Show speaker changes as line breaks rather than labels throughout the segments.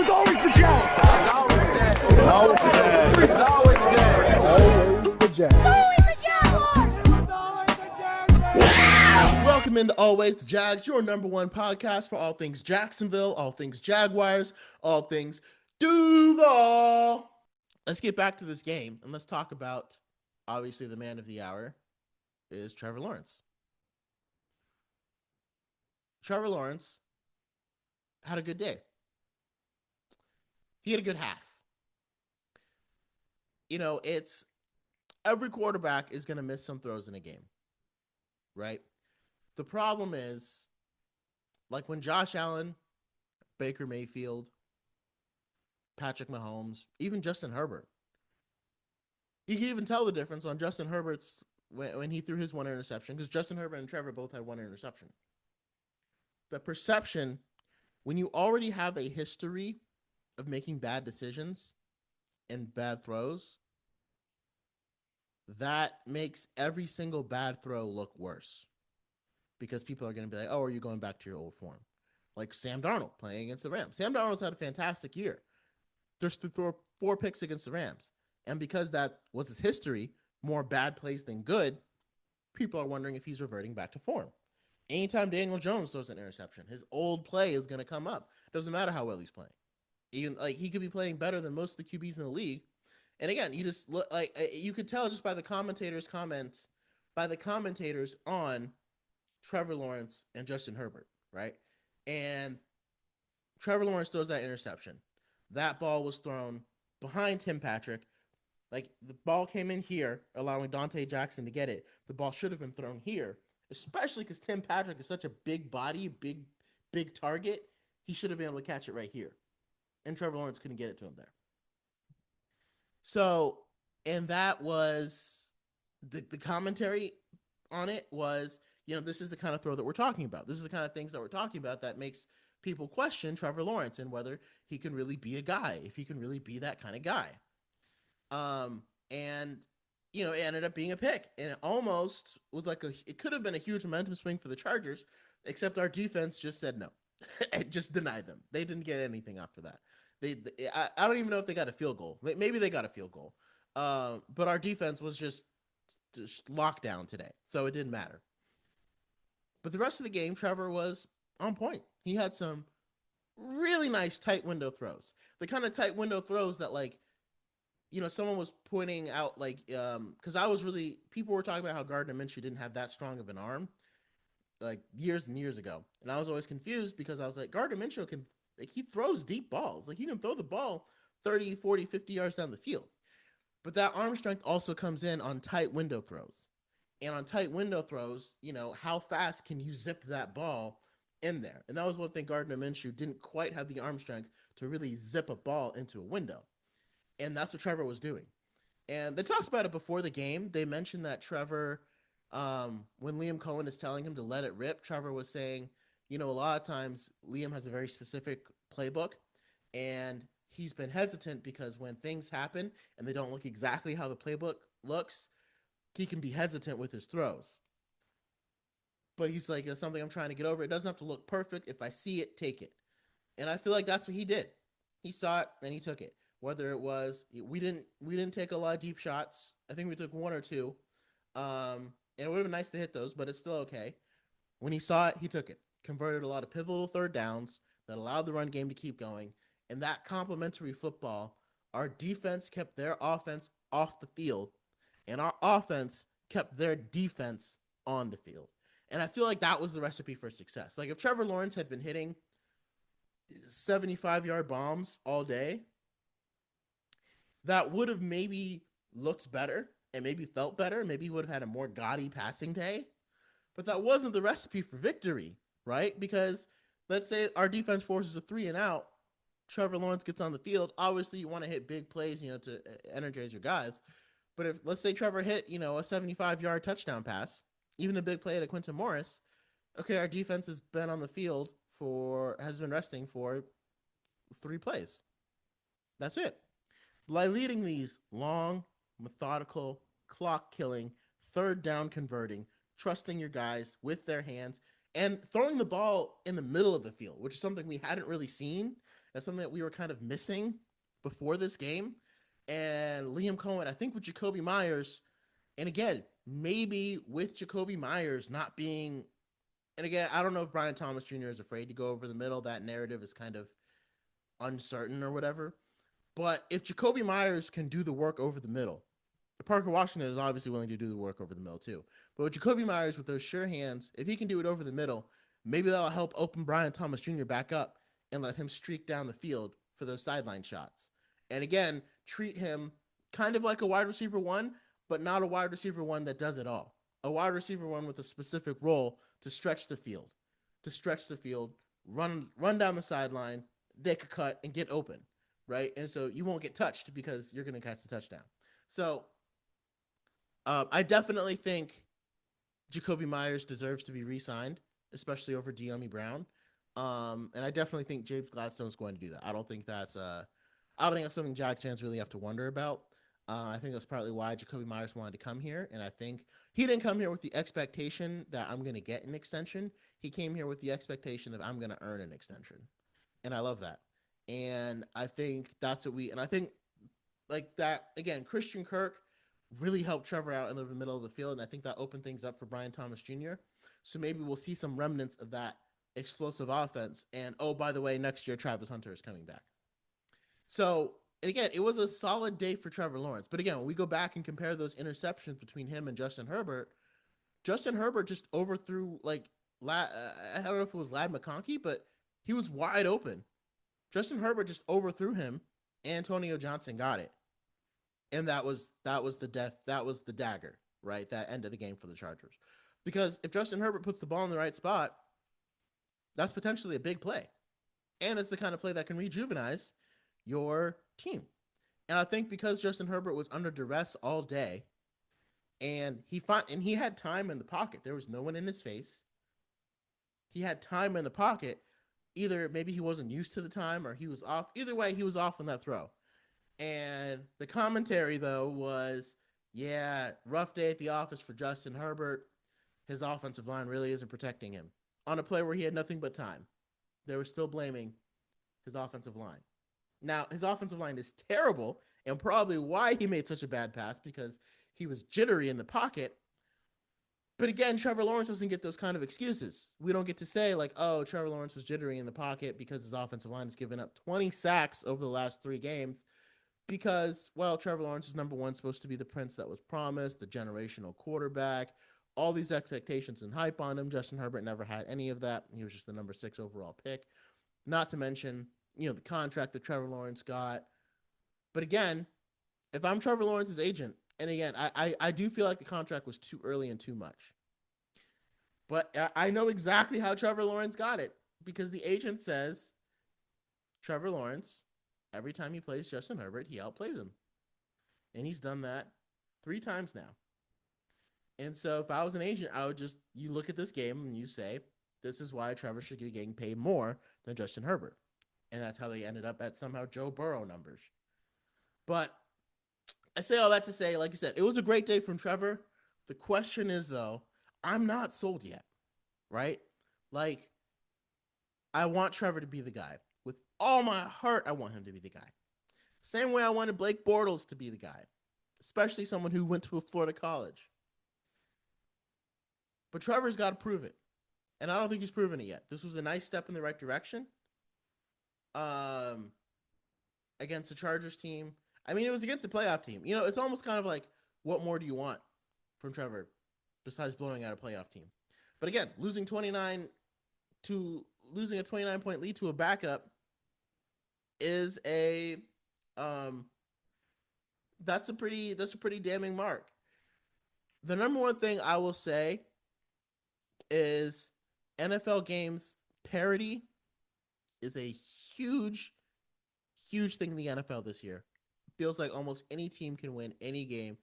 was always the Jags.
It's always the Jags. It's always the Jags.
Always the Jags.
Welcome into Always the Jags, your number one podcast for all things Jacksonville, all things Jaguars, all things Duval. Let's get back to this game and let's talk about, obviously, the man of the hour is Trevor Lawrence. Trevor Lawrence had a good day. He had a good half. You know, it's every quarterback is going to miss some throws in a game, right? The problem is, like when Josh Allen, Baker Mayfield, Patrick Mahomes, even Justin Herbert, you can even tell the difference on Justin Herbert's when he threw his one interception, because Justin Herbert and Trevor both had one interception. The perception, when you already have a history of making bad decisions and bad throws, that makes every single bad throw look worse, because people are going to be like, oh, are you going back to your old form? Like Sam Darnold playing against the Rams. Sam Darnold's had a fantastic year. Just to throw 4 picks against the Rams. And because that was his history, more bad plays than good, people are wondering if he's reverting back to form. Anytime Daniel Jones throws an interception, his old play is going to come up. Doesn't matter how well he's playing. Even like he could be playing better than most of the QBs in the league. And again, you just look like you could tell just by the commentators' comments, by the commentators on Trevor Lawrence and Justin Herbert, right? And Trevor Lawrence throws that interception. That ball was thrown behind Tim Patrick. Like the ball came in here, allowing Dante Jackson to get it. The ball should have been thrown here, especially because Tim Patrick is such a big body, big target. He should have been able to catch it right here. And Trevor Lawrence couldn't get it to him there. So, and that was the commentary on it was, you know, this is the kind of throw that we're talking about. This is the kind of things that we're talking about that makes people question Trevor Lawrence and whether he can really be a guy, if he can really be that kind of guy. And, you know, it ended up being a pick. And it almost was like it could have been a huge momentum swing for the Chargers, except our defense just said no. It just denied them. They didn't get anything after that. I don't even know if they got a field goal. Maybe they got a field goal. But our defense was just locked down today, so it didn't matter. But the rest of the game, Trevor was on point. He had some really nice tight window throws. The kind of tight window throws that, like, you know, someone was pointing out, like, because people were talking about how Gardner Minshew didn't have that strong of an arm, like, years and years ago. And I was always confused because I was like, Gardner Minshew he throws deep balls. Like, he can throw the ball 30, 40, 50 yards down the field. But that arm strength also comes in on tight window throws. And on tight window throws, you know, how fast can you zip that ball in there? And that was one thing Gardner Minshew didn't quite have the arm strength to really zip a ball into a window. And that's what Trevor was doing. And they talked about it before the game. They mentioned that Trevor, when Liam Coen is telling him to let it rip, Trevor was saying, you know, a lot of times Liam has a very specific playbook, and he's been hesitant because when things happen and they don't look exactly how the playbook looks, he can be hesitant with his throws. But he's like, it's something I'm trying to get over. It doesn't have to look perfect. If I see it, take it. And I feel like that's what he did. He saw it and he took it. Whether it was, we didn't take a lot of deep shots. I think we took 1 or 2. And it would have been nice to hit those, but it's still okay. When he saw it, he took it. Converted a lot of pivotal third downs that allowed the run game to keep going. And that complementary football, our defense kept their offense off the field, and our offense kept their defense on the field. And I feel like that was the recipe for success. Like if Trevor Lawrence had been hitting 75-yard bombs all day, that would have maybe looked better and maybe felt better. Maybe he would have had a more gaudy passing day. But that wasn't the recipe for victory, right? Because let's say our defense forces a 3 and out. Trevor Lawrence gets on the field. Obviously, you want to hit big plays, you know, to energize your guys. But if, let's say Trevor hit, you know, a 75-yard touchdown pass, even a big play to Quinton Morris, okay, our defense has been on the field has been resting for 3 plays. That's it. By leading these long, methodical, clock-killing, third down converting, trusting your guys with their hands, and throwing the ball in the middle of the field, which is something we hadn't really seen. That's something that we were kind of missing before this game. And Liam Coen, I think with Jakobi Meyers, and again, maybe with Jakobi Meyers not being, and again, I don't know if Brian Thomas Jr. is afraid to go over the middle. That narrative is kind of uncertain or whatever. But if Jakobi Meyers can do the work over the middle, Parker Washington is obviously willing to do the work over the middle too. But with Jakobi Meyers, with those sure hands, if he can do it over the middle, maybe that'll help open Brian Thomas Jr. back up and let him streak down the field for those sideline shots. And again, treat him kind of like a wide receiver one, but not a wide receiver one that does it all. A wide receiver one with a specific role to stretch the field, run down the sideline, make a cut, and get open, right? And so you won't get touched because you're going to catch the touchdown. So I definitely think Jakobi Meyers deserves to be re-signed, especially over De'Ami Brown. And I definitely think James Gladstone's going to do that. I don't think that's something Jags fans really have to wonder about. I think that's partly why Jakobi Meyers wanted to come here, and I think he didn't come here with the expectation that I'm going to get an extension. He came here with the expectation of I'm going to earn an extension, and I love that. And I think that's what and I think like that again. Christian Kirk really helped Trevor out in the middle of the field, and I think that opened things up for Brian Thomas Jr. So maybe we'll see some remnants of that explosive offense. And oh, by the way, next year Travis Hunter is coming back. So, and again, it was a solid day for Trevor Lawrence. But again, when we go back and compare those interceptions between him and Justin Herbert just overthrew I don't know if it was Ladd McConkey, but he was wide open. Justin Herbert just overthrew him. Antonio Johnson got it. And that was the death. That was the dagger, right? That end of the game for the Chargers. Because if Justin Herbert puts the ball in the right spot, that's potentially a big play. And it's the kind of play that can rejuvenize your team. And I think because Justin Herbert was under duress all day, and he had time in the pocket. There was no one in his face. He had time in the pocket. Either maybe he wasn't used to the time or he was off. Either way, he was off on that throw. And the commentary, though, was, yeah, rough day at the office for Justin Herbert. His offensive line really isn't protecting him. On a play where he had nothing but time, they were still blaming his offensive line. Now, his offensive line is terrible, and probably why he made such a bad pass, because he was jittery in the pocket. But again, Trevor Lawrence doesn't get those kind of excuses. We don't get to say, like, oh, Trevor Lawrence was jittery in the pocket because his offensive line has given up 20 sacks over the last 3 games. Because, well, Trevor Lawrence is number one, supposed to be the prince that was promised, the generational quarterback, all these expectations and hype on him. Justin Herbert never had any of that. He was just the number 6 overall pick. Not to mention, the contract that Trevor Lawrence got. But again, if I'm Trevor Lawrence's agent, and again, I do feel like the contract was too early and too much. But I know exactly how Trevor Lawrence got it, because the agent says, Trevor Lawrence, every time he plays Justin Herbert, he outplays him. And he's done that 3 times now. And so if I was an agent, I would you look at this game and you say, this is why Trevor should be getting paid more than Justin Herbert. And that's how they ended up at somehow Joe Burrow numbers. But I say all that to say, like I said, it was a great day from Trevor. The question is, though, I'm not sold yet, right? Like, I want Trevor to be the guy. With all my heart, I want him to be the guy. Same way I wanted Blake Bortles to be the guy, especially someone who went to a Florida college. But Trevor's got to prove it. And I don't think he's proven it yet. This was a nice step in the right direction. Against the Chargers team. I mean, it was against the playoff team. It's almost kind of like, what more do you want from Trevor besides blowing out a playoff team? But again, losing a 29-point lead to a backup is that's a pretty damning mark. The number one thing I will say is NFL games parity is a huge thing in the NFL this year. It feels like almost any team can win any game.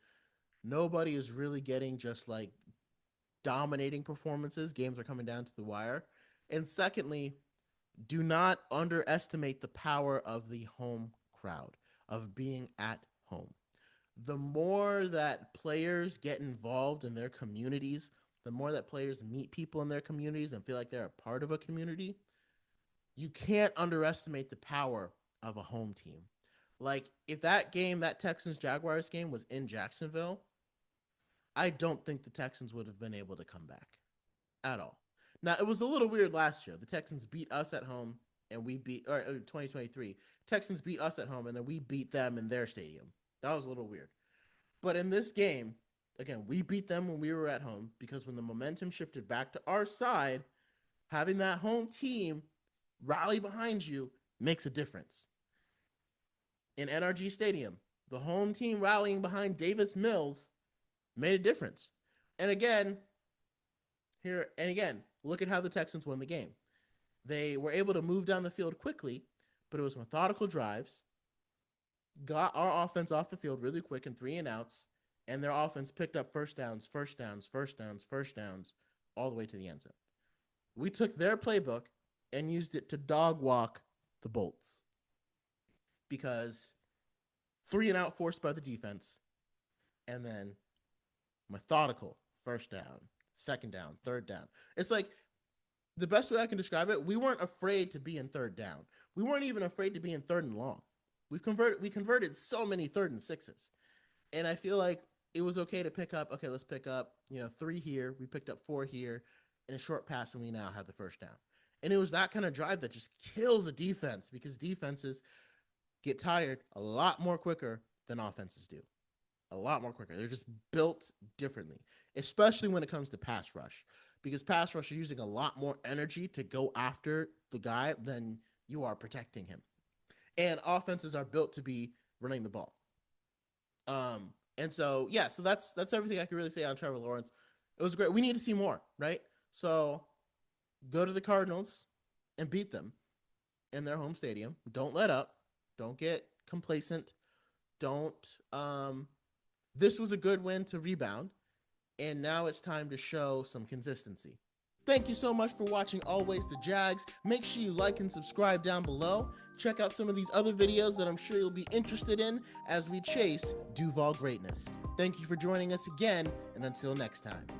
Nobody is really getting just like dominating performances. Games are coming down to the wire. And secondly, do not underestimate the power of the home crowd, of being at home. The more that players get involved in their communities, the more that players meet people in their communities and feel like they're a part of a community, you can't underestimate the power of a home team. Like, if that game, that Texans Jaguars game, was in Jacksonville, I don't think the Texans would have been able to come back at all. Now, it was a little weird last year. The Texans beat us at home and we beat, or 2023, Texans beat us at home and then we beat them in their stadium. That was a little weird. But in this game, again, we beat them when we were at home because when the momentum shifted back to our side, having that home team rally behind you makes a difference. In NRG Stadium, the home team rallying behind Davis Mills made a difference. And again, look at how the Texans won the game. They were able to move down the field quickly, but it was methodical drives, got our offense off the field really quick in 3 and outs, and their offense picked up first downs, all the way to the end zone. We took their playbook and used it to dog walk the Bolts because 3 and out forced by the defense, and then methodical first down, second down, third down. It's like, the best way I can describe it, we weren't afraid to be in third down. We weren't even afraid to be in third and long. We converted so many 3rd and 6s. And I feel like it was okay to pick up, let's pick up, 3 here. We picked up 4 here in a short pass, and we now have the first down. And it was that kind of drive that just kills a defense because defenses get tired a lot more quicker than offenses do. A lot more quicker. They're just built differently, especially when it comes to pass rush, because pass rush are using a lot more energy to go after the guy than you are protecting him. And offenses are built to be running the ball. And so, yeah, so that's everything I can really say on Trevor Lawrence. It was great. We need to see more, right? So go to the Cardinals and beat them in their home stadium. Don't let up. Don't get complacent. This was a good win to rebound, and now it's time to show some consistency. Thank you so much for watching Always the Jags. Make sure you like and subscribe down below. Check out some of these other videos that I'm sure you'll be interested in as we chase Duval greatness. Thank you for joining us again, and until next time.